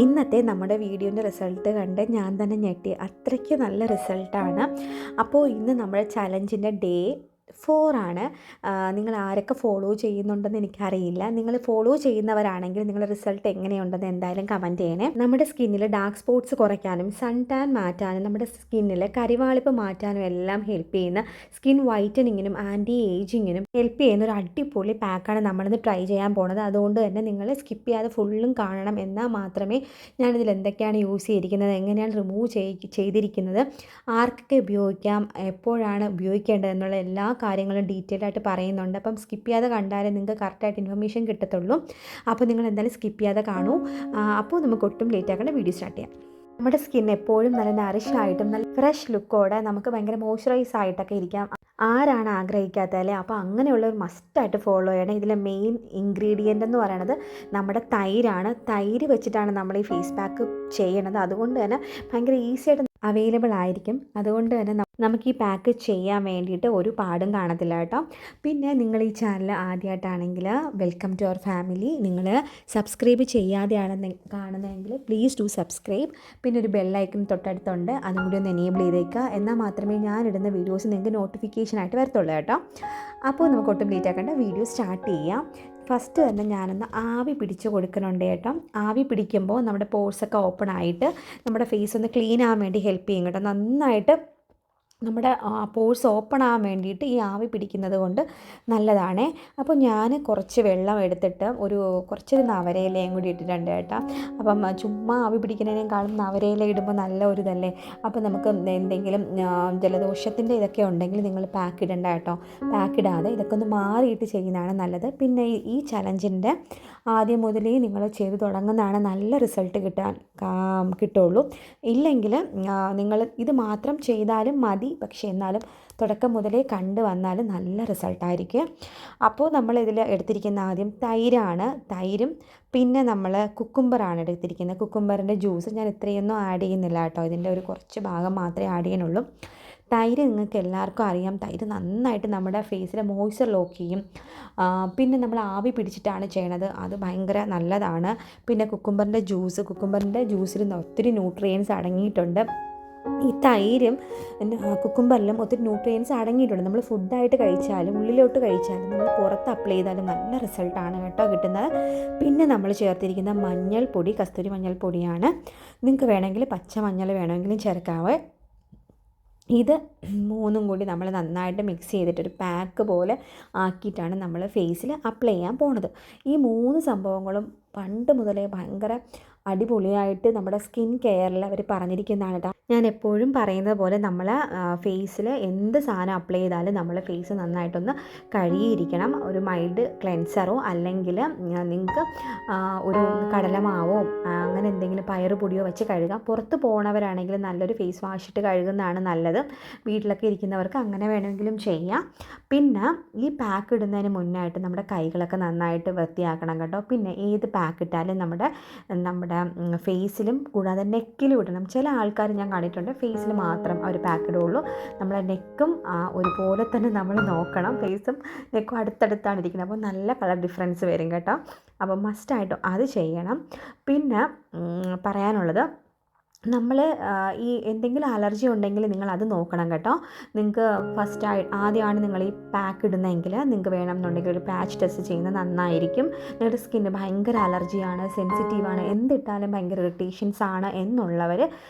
ഇന്നത്തെ നമ്മുടെ വീഡിയോൻ്റെ റിസൾട്ട് കണ്ട് ഞാൻ തന്നെ ഞെട്ടി. അത്രയ്ക്ക് നല്ല റിസൾട്ടാണ്. അപ്പോൾ ഇന്ന് നമ്മുടെ ചലഞ്ചിൻ്റെ ഡേ 4 ആണ്. നിങ്ങൾ ആരൊക്കെ ഫോളോ ചെയ്യുന്നുണ്ടെന്ന് എനിക്കറിയില്ല. നിങ്ങൾ ഫോളോ ചെയ്യുന്നവരാണെങ്കിൽ നിങ്ങളുടെ റിസൾട്ട് എങ്ങനെയുണ്ടെന്ന് എന്തായാലും കമൻറ്റ് ചെയ്യണേ. നമ്മുടെ സ്കിന്നിൽ ഡാർക്ക് സ്പോട്ട്സ് കുറയ്ക്കാനും സൺ ടാൻ മാറ്റാനും നമ്മുടെ സ്കിന്നിൽ കരിവാളിപ്പ് മാറ്റാനും എല്ലാം ഹെൽപ്പ് ചെയ്യുന്ന സ്കിൻ വൈറ്റനിങ്ങിനും ആൻറ്റി ഏജിങ്ങിനും ഹെൽപ്പ് ചെയ്യുന്ന ഒരു അടിപൊളി പാക്കാണ് നമ്മളിന്ന് ട്രൈ ചെയ്യാൻ പോണത്. അതുകൊണ്ട് തന്നെ നിങ്ങൾ സ്കിപ്പ് ചെയ്യാതെ ഫുള്ളും കാണണം. എന്നാൽ മാത്രമേ ഞാനിതിൽ എന്തൊക്കെയാണ് യൂസ് ചെയ്തിരിക്കുന്നത്, എങ്ങനെയാണ് റിമൂവ് ചെയ്തിരിക്കുന്നത്, ആർക്കൊക്കെ ഉപയോഗിക്കാം, എപ്പോഴാണ് ഉപയോഗിക്കേണ്ടത് എന്നുള്ള എല്ലാ കാര്യങ്ങളും ഡീറ്റെയിൽ ആയിട്ട് പറയുന്നുണ്ട്. അപ്പം സ്കിപ്പ് ചെയ്യാതെ കണ്ടാലേ നിങ്ങൾക്ക് കറക്റ്റായിട്ട് ഇൻഫർമേഷൻ കിട്ടത്തുള്ളൂ. അപ്പോൾ നിങ്ങൾ എന്തായാലും സ്കിപ്പ് ചെയ്യാതെ കാണൂ. അപ്പോൾ നമുക്ക് ഒട്ടും ലേറ്റ് ആക്കേണ്ട വീഡിയോ സ്റ്റാർട്ട് ചെയ്യാം. നമ്മുടെ സ്കിൻ എപ്പോഴും നല്ല നറിഷായിട്ടും നല്ല ഫ്രഷ് ലുക്കോടെ നമുക്ക് ഭയങ്കര മോയ്സ്ചറൈസ് ആയിട്ടൊക്കെ ഇരിക്കാം. ആരാണ് ആഗ്രഹിക്കാത്തല്ലേ? അപ്പോൾ അങ്ങനെയുള്ള ഒരു മസ്റ്റായിട്ട് ഫോളോ ചെയ്യണം. ഇതിലെ മെയിൻ ഇൻഗ്രീഡിയൻ്റ് എന്ന് പറയുന്നത് നമ്മുടെ തൈരാണ്. തൈര് വെച്ചിട്ടാണ് നമ്മൾ ഈ ഫേസ് പാക്ക് ചെയ്യണത്. അതുകൊണ്ട് തന്നെ ഭയങ്കര ഈസി ആയിട്ട് അവൈലബിൾ ആയിരിക്കും. അതുകൊണ്ട് തന്നെ നമുക്ക് ഈ പാക്ക് ചെയ്യാൻ വേണ്ടിയിട്ട് ഒരു പാടും കാണത്തില്ല കേട്ടോ. പിന്നെ നിങ്ങൾ ഈ ചാനൽ ആദ്യമായിട്ടാണെങ്കിൽ വെൽക്കം ടു അവർ ഫാമിലി. നിങ്ങൾ സബ്സ്ക്രൈബ് ചെയ്യാതെയാണ് കാണുന്നതെങ്കിൽ പ്ലീസ് ഡു സബ്സ്ക്രൈബ്. പിന്നെ ഒരു ബെല്ലൈക്കൺ തൊട്ടടുത്തുണ്ട്, അതും കൂടി ഒന്ന് എനേബിൾ ചെയ്തേക്കുക. എന്നാൽ മാത്രമേ ഞാനിടുന്ന വീഡിയോസ് നിങ്ങൾക്ക് നോട്ടിഫിക്കേഷനായിട്ട് വരത്തുള്ളൂ കേട്ടോ. അപ്പോൾ നമുക്ക് ഒട്ടും ലേറ്റ് ആക്കേണ്ട വീഡിയോ സ്റ്റാർട്ട് ചെയ്യാം. ഫസ്റ്റ് തന്നെ ഞാനൊന്ന് ആവി പിടിച്ച് കൊടുക്കുന്നുണ്ട് കേട്ടോ. ആവി പിടിക്കുമ്പോൾ നമ്മുടെ പോഴ്സൊക്കെ ഓപ്പൺ ആയിട്ട് നമ്മുടെ ഫേസ് ഒന്ന് ക്ലീൻ ആവാൻ വേണ്ടി ഹെൽപ്പ് ചെയ്യും കേട്ടോ. നന്നായിട്ട് നമ്മുടെ പോഴ്സ് ഓപ്പൺ ആവാൻ വേണ്ടിയിട്ട് ഈ ആവി പിടിക്കുന്നത് കൊണ്ട് നല്ലതാണേ. അപ്പോൾ ഞാൻ കുറച്ച് വെള്ളം എടുത്തിട്ട് കുറച്ചൊരു നവരയിലയും കൂടി ഇട്ടിട്ടുണ്ട് കേട്ടോ. അപ്പം ചുമ്മാ ആവി പിടിക്കുന്നതിനേക്കാളും നവരയില ഇടുമ്പോൾ നല്ല ഒരു ഇതല്ലേ. അപ്പോൾ നമുക്ക് എന്തെങ്കിലും ജലദോഷത്തിൻ്റെ ഇതൊക്കെ ഉണ്ടെങ്കിൽ നിങ്ങൾ പാക്ക് ഇടണ്ട കേട്ടോ. പാക്ക് ഇടാതെ ഇതൊക്കെ ഒന്ന് മാറിയിട്ട് ചെയ്യുന്നതാണ് നല്ലത്. പിന്നെ ഈ ചലഞ്ചിൻ്റെ ആദ്യം മുതലേ നിങ്ങൾ ചെയ്ത് തുടങ്ങുന്നതാണ് നല്ല റിസൾട്ട് കിട്ടുള്ളൂ. ഇല്ലെങ്കിൽ നിങ്ങൾ ഇത് മാത്രം ചെയ്താലും മതി. പക്ഷേ എന്നാലും തുടക്കം മുതലേ കണ്ടു വന്നാൽ നല്ല റിസൾട്ടായിരിക്കും. അപ്പോൾ നമ്മളിതിൽ എടുത്തിരിക്കുന്ന ആദ്യം തൈരാണ്. തൈരും പിന്നെ നമ്മൾ കുക്കുംബറാണ് എടുത്തിരിക്കുന്നത്. കുക്കുംബറിൻ്റെ ജ്യൂസ് ഞാൻ ഇത്രയൊന്നും ആഡ് ചെയ്യുന്നില്ല കേട്ടോ. ഇതിൻ്റെ ഒരു കുറച്ച് ഭാഗം മാത്രമേ ആഡ് ചെയ്യുന്നുള്ളൂ. തൈര് നിങ്ങൾക്ക് എല്ലാവർക്കും അറിയാം. തൈര് നന്നായിട്ട് നമ്മുടെ ഫേസിലെ മോയ്സ്ചർ ലോക്ക് ചെയ്യും. പിന്നെ നമ്മൾ ആവി പിടിച്ചിട്ടാണ് ചെയ്യണത്. അത് ഭയങ്കര നല്ലതാണ്. പിന്നെ കുക്കുംബറിൻ്റെ ജ്യൂസിൽ ഒത്തിരി ന്യൂട്രിയൻസ് അടങ്ങിയിട്ടുണ്ട്. ഈ തൈരും കുക്കുംബറിലും ഒത്തിരി ന്യൂട്രിയൻസ് അടങ്ങിയിട്ടുണ്ട്. നമ്മൾ ഫുഡായിട്ട് കഴിച്ചാലും ഉള്ളിലോട്ട് കഴിച്ചാലും നമ്മൾ പുറത്ത് അപ്ലൈ ചെയ്താലും നല്ല റിസൾട്ടാണ് കേട്ടോ കിട്ടുന്നത്. പിന്നെ നമ്മൾ ചേർത്തിരിക്കുന്ന മഞ്ഞൾപ്പൊടി കസ്തൂരി മഞ്ഞൾപ്പൊടിയാണ്. നിങ്ങൾക്ക് വേണമെങ്കിൽ പച്ചമഞ്ഞൾ വേണമെങ്കിലും ചേർക്കാവേ. ഇത് മൂന്നും കൂടി നമ്മൾ നന്നായിട്ട് മിക്സ് ചെയ്തിട്ടൊരു പാക്ക് പോലെ ആക്കിയിട്ടാണ് നമ്മൾ ഫേസിൽ അപ്ലൈ ചെയ്യാൻ പോണത്. ഈ 3 സംഭവങ്ങളും പണ്ട് മുതലേ ഭയങ്കര അടിപൊളിയായിട്ട് നമ്മുടെ സ്കിൻ കെയറിൽ അവർ പറഞ്ഞിരിക്കുന്നതാണ് കേട്ടോ. ഞാൻ എപ്പോഴും പറയുന്നത് പോലെ നമ്മൾ ഫേസിൽ എന്ത് സാധനം അപ്ലൈ ചെയ്താലും നമ്മൾ ഫേസ് നന്നായിട്ടൊന്ന് കഴുകിയിരിക്കണം. ഒരു മൈൽഡ് ക്ലെൻസറോ അല്ലെങ്കിൽ നിങ്ങൾക്ക് ഒരു കടലമാവോ അങ്ങനെ എന്തെങ്കിലും പയറുപൊടിയോ വെച്ച് കഴുകാം. പുറത്ത് പോകണവരാണെങ്കിൽ നല്ലൊരു ഫേസ് വാഷ് ഇട്ട് കഴുകുന്നതാണ് നല്ലത്. വീട്ടിലൊക്കെ ഇരിക്കുന്നവർക്ക് അങ്ങനെ വേണമെങ്കിലും ചെയ്യാം. പിന്നെ ഈ പാക്ക് ഇടുന്നതിന് മുന്നായിട്ട് നമ്മുടെ കൈകളൊക്കെ നന്നായിട്ട് വൃത്തിയാക്കണം കേട്ടോ. പിന്നെ ഏത് പാക്ക് ഇട്ടാലും നമ്മുടെ ഫേസിലും കൂടാതെ നെക്കിലും ഇടണം. ചില ആൾക്കാർ ഞാൻ കണ്ടിട്ടുണ്ട് ഫേസിൽ മാത്രം അവർ പാക്ക് ഇടുള്ളൂ. നമ്മളെ നെക്കും ഒരുപോലെ തന്നെ നമ്മൾ നോക്കണം. ഫേസും നെക്കും അടുത്തടുത്താണ് ഇരിക്കുന്നത്. അപ്പോൾ നല്ല കളർ ഡിഫറൻസ് വരും കേട്ടോ. അപ്പോൾ മസ്റ്റായിട്ടും അത് ചെയ്യണം. പിന്നെ പറയാനുള്ളത്, നമ്മൾ ഈ എന്തെങ്കിലും അലർജി ഉണ്ടെങ്കിൽ നിങ്ങൾ അത് നോക്കണം കേട്ടോ. നിങ്ങൾക്ക് ആദ്യമാണ് നിങ്ങൾ ഈ പാക്ക് ഇടുന്നതെങ്കിൽ നിങ്ങൾക്ക് വേണമെന്നുണ്ടെങ്കിൽ ഒരു പാച്ച് ടെസ്റ്റ് ചെയ്യുന്നത് നന്നായിരിക്കും. നിങ്ങളുടെ സ്കിന്ന് ഭയങ്കര അലർജിയാണ്, സെൻസിറ്റീവാണ്, എന്തിട്ടാലും ഭയങ്കര ഇറിറ്റേഷൻസ് ആണ് എന്നുള്ളവർ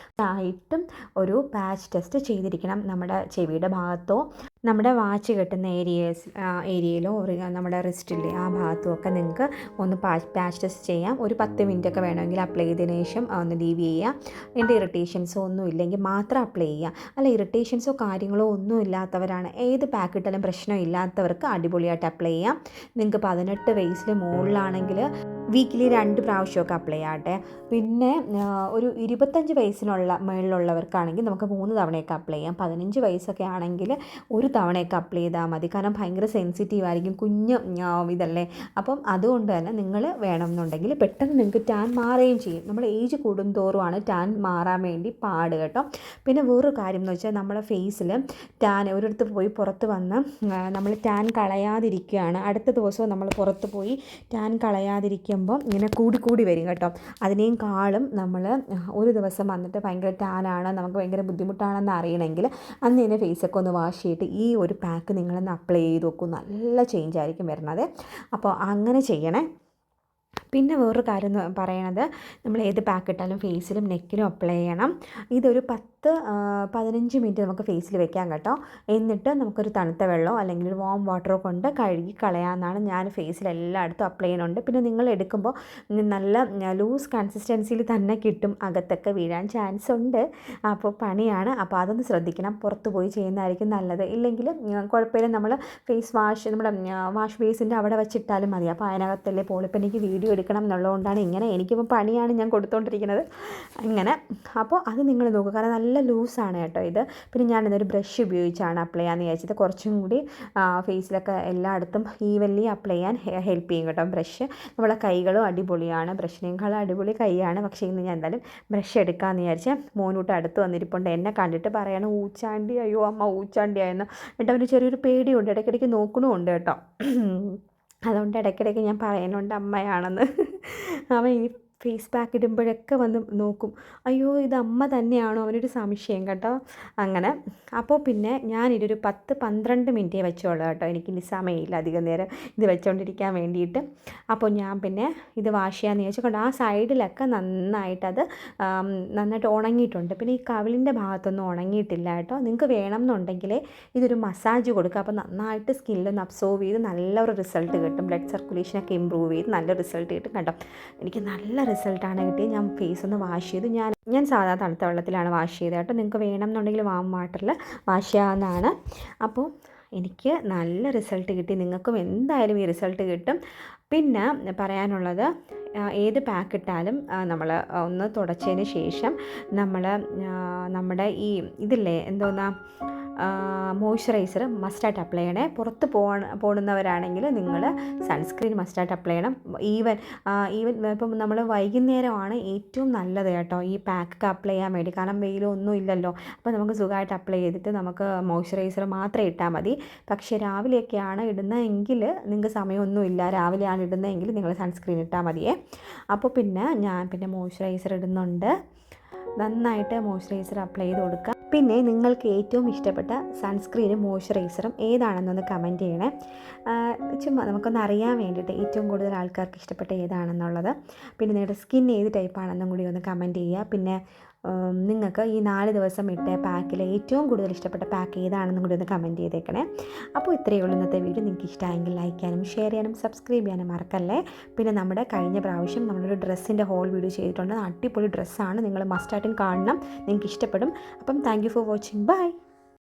ആയിട്ടും ഒരു പാച്ച് ടെസ്റ്റ് ചെയ്തിരിക്കണം. നമ്മുടെ ചെവിയുടെ ഭാഗത്തോ നമ്മുടെ വാച്ച് കെട്ടുന്ന ഏരിയയിലോ നമ്മുടെ റിസ്റ്റിലെ ആ ഭാഗത്തും ഒക്കെ നിങ്ങൾക്ക് ഒന്ന് പാച്ച് ടെസ്റ്റ് ചെയ്യാം. ഒരു 10 മിനിറ്റൊക്കെ വേണമെങ്കിൽ അപ്ലൈ ചെയ്തതിന് ശേഷം ഒന്ന് ലീവ് ചെയ്യുക. എൻ്റെ ഇറിറ്റേഷൻസോ ഒന്നും ഇല്ലെങ്കിൽ മാത്രം അപ്ലൈ ചെയ്യുക. അല്ല, ഇറിറ്റേഷൻസോ കാര്യങ്ങളോ ഒന്നും ഇല്ലാത്തവരാണ്, ഏത് പാക്ക് ഇട്ടാലും പ്രശ്നം ഇല്ലാത്തവർക്ക് അടിപൊളിയായിട്ട് അപ്ലൈ ചെയ്യാം. നിങ്ങൾക്ക് 18 വയസ്സിൽ മുകളിലാണെങ്കിൽ വീക്കിലി 2 പ്രാവശ്യമൊക്കെ അപ്ലൈ ചെയ്യാട്ടെ. പിന്നെ ഒരു 25 വയസ്സിനുള്ള മുകളിലുള്ളവർക്കാണെങ്കിൽ നമുക്ക് 3 തവണയൊക്കെ അപ്ലൈ ചെയ്യാം. 15 വയസ്സൊക്കെ ആണെങ്കിൽ ഒരു തവണയൊക്കെ അപ്ലൈ ചെയ്താൽ മതി. കാരണം ഭയങ്കര സെൻസിറ്റീവ് ആയിരിക്കും, കുഞ്ഞ് ഇതല്ലേ. അപ്പം അതുകൊണ്ട് തന്നെ നിങ്ങൾ വേണമെന്നുണ്ടെങ്കിൽ പെട്ടെന്ന് നിങ്ങൾക്ക് ടാൻ മാറുകയും ചെയ്യും. നമ്മൾ ഏജ് കൂടുന്തോറുമാണ് ടാൻ മാറാൻ വേണ്ടി പാട് കേട്ടോ. പിന്നെ വേറൊരു കാര്യം എന്ന് വെച്ചാൽ നമ്മളെ ഫേസിൽ ടാൻ ഒരിടത്ത് പോയി പുറത്ത് വന്ന് നമ്മൾ ടാൻ കളയാതിരിക്കുകയാണ്. അടുത്ത ദിവസവും നമ്മൾ പുറത്ത് പോയി ടാൻ കളയാതിരിക്കുമ്പോൾ ഇരിക്കുമ്പോൾ ഇങ്ങനെ കൂടി വരും കേട്ടോ. അതിനേയും കാളും നമ്മൾ ഒരു ദിവസം വന്നിട്ട് ഭയങ്കര ടാനാണ്, നമുക്ക് ഭയങ്കര ബുദ്ധിമുട്ടാണെന്ന് അറിയണമെങ്കിൽ അന്ന് തന്നെ ഫേസൊക്കെ ഒന്ന് വാഷ് ചെയ്തിട്ട് ഈ ഒരു പാക്ക് നിങ്ങളൊന്ന് അപ്ലൈ ചെയ്ത് നോക്കും. നല്ല ചേഞ്ച് ആയിരിക്കും വരുന്നത്. അപ്പോൾ അങ്ങനെ ചെയ്യണേ. പിന്നെ വേറൊരു കാര്യം എന്ന് പറയണത്, നമ്മൾ ഏത് പാക്ക് ഇട്ടാലും ഫേസിലും നെക്കിലും അപ്ലൈ ചെയ്യണം. ഇതൊരു 10-15 മിനിറ്റ് നമുക്ക് ഫേസിൽ വെക്കാം കേട്ടോ. എന്നിട്ട് നമുക്കൊരു തണുത്ത വെള്ളമോ അല്ലെങ്കിൽ ഒരു വാം വാട്ടറോ കൊണ്ട് കഴുകി കളയാമെന്നാണ് ഞാൻ ഫേസിൽ എല്ലായിടത്തും അപ്ലൈ ചെയ്യുന്നുണ്ട്. പിന്നെ നിങ്ങൾ എടുക്കുമ്പോൾ നല്ല ലൂസ് കൺസിസ്റ്റൻസിയിൽ തന്നെ കിട്ടും, അകത്തൊക്കെ വീഴാൻ ചാൻസ് ഉണ്ട്. അപ്പോൾ പണിയാണ്. അപ്പോൾ അതൊന്ന് ശ്രദ്ധിക്കണം, പുറത്ത് പോയി ചെയ്യുന്നതായിരിക്കും നല്ലത്. ഇല്ലെങ്കിൽ കുഴപ്പമില്ല, നമ്മൾ ഫേസ് വാഷ് നമ്മുടെ വാഷ് ബേസിൻ്റെ അവിടെ വെച്ചിട്ടാലും മതി. അപ്പോൾ അതിനകത്തല്ലേ പോളിപ്പോൾ എനിക്ക് വീഡിയോ എടുക്കണം എന്നുള്ളതുകൊണ്ടാണ് ഇങ്ങനെ, എനിക്കിപ്പോൾ പണിയാണ് ഞാൻ കൊടുത്തുകൊണ്ടിരിക്കുന്നത് ഇങ്ങനെ. അപ്പോൾ അത് നിങ്ങൾ നോക്കുക, കാരണം നല്ല ലൂസാണ് കേട്ടോ ഇത്. പിന്നെ ഞാനിതൊരു ബ്രഷ് ഉപയോഗിച്ചാണ് അപ്ലൈ ചെയ്യാമെന്ന് വിചാരിച്ചത്. കുറച്ചും കൂടി ഫേസിലൊക്കെ എല്ലായിടത്തും ഈവൻലി അപ്ലൈ ചെയ്യാൻ ഹെൽപ്പ് ചെയ്യും കേട്ടോ ബ്രഷ്. നമ്മളെ കൈകളും അടിപൊളിയാണ്, ബ്രഷിനേക്കാളും അടിപൊളി കൈയാണ്. പക്ഷേ ഇന്ന് ഞാൻ എന്തായാലും ബ്രഷ് എടുക്കാമെന്ന് വിചാരിച്ചാൽ മോനൂട്ട് അടുത്ത് വന്നിരിപ്പുണ്ട്. എന്നെ കണ്ടിട്ട് പറയാണ് ഊച്ചാണ്ടി, അയ്യോ അമ്മ ഊച്ചാണ്ടിയായെന്ന്. എന്നിട്ട് അവന് ചെറിയൊരു പേടിയുണ്ട്, ഇടയ്ക്കിടയ്ക്ക് നോക്കണമുണ്ട് കേട്ടോ. അതുകൊണ്ട് ഇടയ്ക്കിടയ്ക്ക് ഞാൻ പറയുന്നുണ്ട് അമ്മയാണെന്ന്. അവൻ ഈ ഫേസ് പാക്ക് ഇടുമ്പോഴൊക്കെ വന്ന് നോക്കും, അയ്യോ ഇത് അമ്മ തന്നെയാണോ, അവനൊരു സംശയം കേട്ടോ. അങ്ങനെ അപ്പോൾ പിന്നെ ഞാനിതൊരു 10-12 മിനിറ്റേ വെച്ചോളൂ കേട്ടോ. എനിക്കിനി സമയമില്ല അധികം നേരം ഇത് വെച്ചുകൊണ്ടിരിക്കാൻ വേണ്ടിയിട്ട്. അപ്പോൾ ഞാൻ പിന്നെ ഇത് വാഷ് ചെയ്യാമെന്ന് ചോദിച്ചുകൊണ്ട് ആ സൈഡിലൊക്കെ നന്നായിട്ടത് നന്നായിട്ട് ഉണങ്ങിയിട്ടുണ്ട്. പിന്നെ ഈ കവിളിൻ്റെ ഭാഗത്തൊന്നും ഉണങ്ങിയിട്ടില്ല കേട്ടോ. നിങ്ങൾക്ക് വേണം എന്നുണ്ടെങ്കിൽ ഇതൊരു മസാജ് കൊടുക്കുക. അപ്പോൾ നന്നായിട്ട് സ്കിന്നിലൊന്ന് അബ്സോർവ് ചെയ്ത് നല്ലൊരു റിസൾട്ട് കിട്ടും. ബ്ലഡ് സർക്കുലേഷനൊക്കെ ഇമ്പ്രൂവ് ചെയ്ത് നല്ല റിസൾട്ട് കിട്ടും കേട്ടോ. എനിക്ക് നല്ല റിസൾട്ടാണ് കിട്ടിയത്. ഞാൻ ഫേസ് ഒന്ന് വാഷ് ചെയ്തു. ഞാൻ സാധാ തണുത്ത വെള്ളത്തിലാണ് വാഷ് ചെയ്തത് കേട്ടോ. നിങ്ങൾക്ക് വേണമെന്നുണ്ടെങ്കിൽ വാം വാട്ടറിൽ വാഷ് ചെയ്യാവുന്നതാണ്. അപ്പോൾ എനിക്ക് നല്ല റിസൾട്ട് കിട്ടി. നിങ്ങൾക്കും എന്തായാലും ഈ റിസൾട്ട് കിട്ടും. പിന്നെ പറയാനുള്ളത്, ഏത് പാക്ക് ഇട്ടാലും നമ്മൾ ഒന്ന് തുടച്ചതിന് ശേഷം നമ്മുടെ ഈ ഇതില്ലേ എന്തോന്നാ മോയ്സ്ചറൈസർ മസ്റ്റായിട്ട് അപ്ലൈ ചെയ്യണേ. പുറത്ത് പോകുന്നവരാണെങ്കിൽ നിങ്ങൾ സൺസ്ക്രീൻ മസ്റ്റായിട്ട് അപ്ലൈ ചെയ്യണം. ഈവൻ ഇപ്പം നമ്മൾ വൈകുന്നേരമാണ് ഏറ്റവും നല്ലത് കേട്ടോ ഈ പാക്കൊക്കെ അപ്ലൈ ചെയ്യാൻ വേണ്ടി. കാരണം വെയിലൊന്നും ഇല്ലല്ലോ, അപ്പോൾ നമുക്ക് സുഖമായിട്ട് അപ്ലൈ ചെയ്തിട്ട് നമുക്ക് മോയ്സ്ചറൈസർ മാത്രം ഇട്ടാൽ മതി. പക്ഷേ രാവിലെയൊക്കെയാണ് ഇടുന്നതെങ്കിൽ നിങ്ങൾക്ക് സമയമൊന്നുമില്ല, രാവിലെയാണ് ഇടുന്നതെങ്കിൽ നിങ്ങൾ സൺസ്ക്രീൻ ഇട്ടാൽ മതിയേ. അപ്പോൾ പിന്നെ ഞാൻ മോയ്സ്ചറൈസർ ഇടുന്നുണ്ട്. നന്നായിട്ട് മോയ്സ്ചറൈസർ അപ്ലൈ ചെയ്ത് കൊടുക്കുക. പിന്നെ നിങ്ങൾക്ക് ഏറ്റവും ഇഷ്ടപ്പെട്ട സൺസ്ക്രീനും മോയ്സ്ചറൈസറും ഏതാണെന്നൊന്ന് കമൻറ്റ് ചെയ്യണേ. ചുമ്മാ നമുക്കൊന്ന് അറിയാൻ വേണ്ടിയിട്ട് ഏറ്റവും കൂടുതൽ ആൾക്കാർക്ക് ഇഷ്ടപ്പെട്ട ഏതാണെന്നുള്ളത്. പിന്നെ നിങ്ങളുടെ സ്കിൻ ഏത് ടൈപ്പാണെന്നും കൂടി ഒന്ന് കമൻറ്റ് ചെയ്യുക. പിന്നെ നിങ്ങൾക്ക് ഈ 4 ദിവസം ഇട്ട പാക്കിൽ ഏറ്റവും കൂടുതൽ ഇഷ്ടപ്പെട്ട പാക്ക് ഏതാണെന്നും കൂടി ഒന്ന് കമൻറ്റ് ചെയ്തേക്കണേ. അപ്പോൾ ഇത്രയേ ഉള്ളൂ ഇന്നത്തെ വീഡിയോ. നിങ്ങൾക്ക് ഇഷ്ടമായെങ്കിൽ ലൈക്ക് ചെയ്യാനും ഷെയർ ചെയ്യാനും സബ്സ്ക്രൈബ് ചെയ്യാനും മറക്കല്ലേ. പിന്നെ നമ്മുടെ കഴിഞ്ഞ പ്രാവശ്യം നമ്മളൊരു ഡ്രസ്സിൻ്റെ ഹോൾ വീഡിയോ ചെയ്തിട്ടുണ്ട്. അടിപൊളി ഡ്രസ്സാണ്, നിങ്ങൾ മസ്റ്റായിട്ടും കാണണം, നിങ്ങൾക്ക് ഇഷ്ടപ്പെടും. അപ്പം thank you for watching. By.